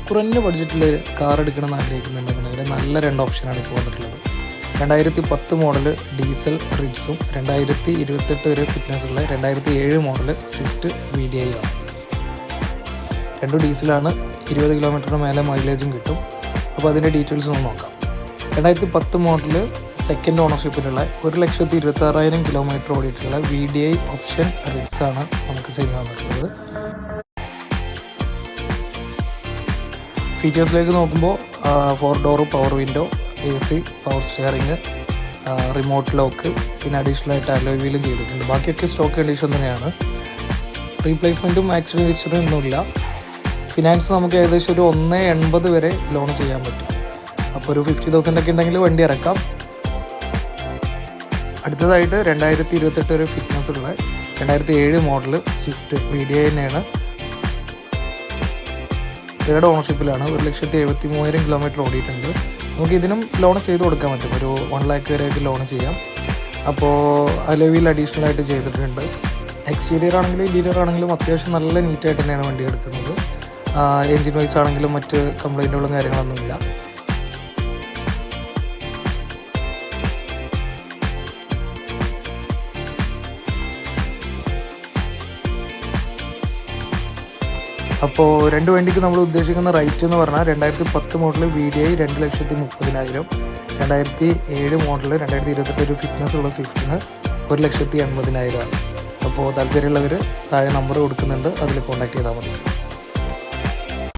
കുറഞ്ഞ ബഡ്ജറ്റിൽ കാർ എടുക്കണമെന്ന് ആഗ്രഹിക്കുന്നുണ്ടെന്നുണ്ടെങ്കിൽ നല്ല 2 ഓപ്ഷനാണ് ഇപ്പോൾ വന്നിട്ടുള്ളത്. 2010 മോഡൽ ഡീസൽ റിഡ്സും 2028 വരെ ഫിറ്റ്നസ്സുള്ള 2007 മോഡൽ സ്വിഫ്റ്റ് VDI ആണ്. 2 ഡീസലാണ്, 20 കിലോമീറ്ററിന് മേലെ മൈലേജും കിട്ടും. അപ്പോൾ അതിൻ്റെ ഡീറ്റെയിൽസ് ഒന്ന് നോക്കാം. 2010 മോഡൽ സെക്കൻഡ് ഓണർഷിപ്പിലുള്ള 1,26,000 കിലോമീറ്റർ ഓടിയിട്ടുള്ള VDI ഓപ്ഷൻ റിഡ്സാണ് നമുക്ക് സെയിൽ വന്നിട്ടുള്ളത്. ഫീച്ചേഴ്സിലേക്ക് നോക്കുമ്പോൾ 4 door power window, AC, power steering, remote lock, പിന്നെ അഡീഷണൽ ആയിട്ട് അലോയ് വീലും ചെയ്തിട്ടുണ്ട്. ബാക്കിയൊക്കെ സ്റ്റോക്ക് കണ്ടീഷൻ തന്നെയാണ്. റീപ്ലേസ്മെൻറ്റും ആക്സിഡൻറ്റ് ഹിസ്റ്ററിയും ഒന്നുമില്ല. ഫിനാൻസ് നമുക്ക് ഏകദേശം ഒരു 1.80 വരെ ലോൺ ചെയ്യാൻ പറ്റും. അപ്പോൾ ഒരു 50,000 ഒക്കെ ഉണ്ടെങ്കിൽ വണ്ടി ഇറക്കാം. അടുത്തതായിട്ട് 2028 വരെ ഫിറ്റ്നസ് ഉള്ള 2007 മോഡൽ സ്വിഫ്റ്റ് VDI തന്നെയാണ്. 3rd ഓണർഷിപ്പിലാണ്. 1,73,000 കിലോമീറ്റർ ഓടിയിട്ടുണ്ട്. നമുക്ക് ഇതിനും ലോൺ ചെയ്ത് കൊടുക്കാൻ പറ്റും. ഒരു 1 lakh വരെയൊക്കെ ലോൺ ചെയ്യാം. അപ്പോൾ അലോയ് വീൽ അഡീഷണൽ ആയിട്ട് ചെയ്തിട്ടുണ്ട്. എക്സ്റ്റീരിയർ ആണെങ്കിലും ഇൻറ്റീരിയർ ആണെങ്കിലും അത്യാവശ്യം നല്ല നീറ്റായിട്ട് തന്നെയാണ് വണ്ടി എടുക്കുന്നത്. എൻജിൻ വൈസ് ആണെങ്കിലും മറ്റ് കംപ്ലൈൻറ്റുകളും കാര്യങ്ങളൊന്നുമില്ല. അപ്പോൾ 2 വണ്ടിക്ക് നമ്മൾ ഉദ്ദേശിക്കുന്ന റേറ്റ് എന്ന് പറഞ്ഞാൽ 2010 മോഡൽ VDI 2,30,000, 2007 മോഡൽ 2028 ഫിറ്റ്നസ് ഉള്ള സ്വിഫ്റ്റിന് 1,80,000 ആണ്. അപ്പോൾ താല്പര്യമുള്ളവർ താഴെ നമ്പർ കൊടുക്കുന്നുണ്ട്, അതിൽ കോൺടാക്ട് ചെയ്താൽ മതി.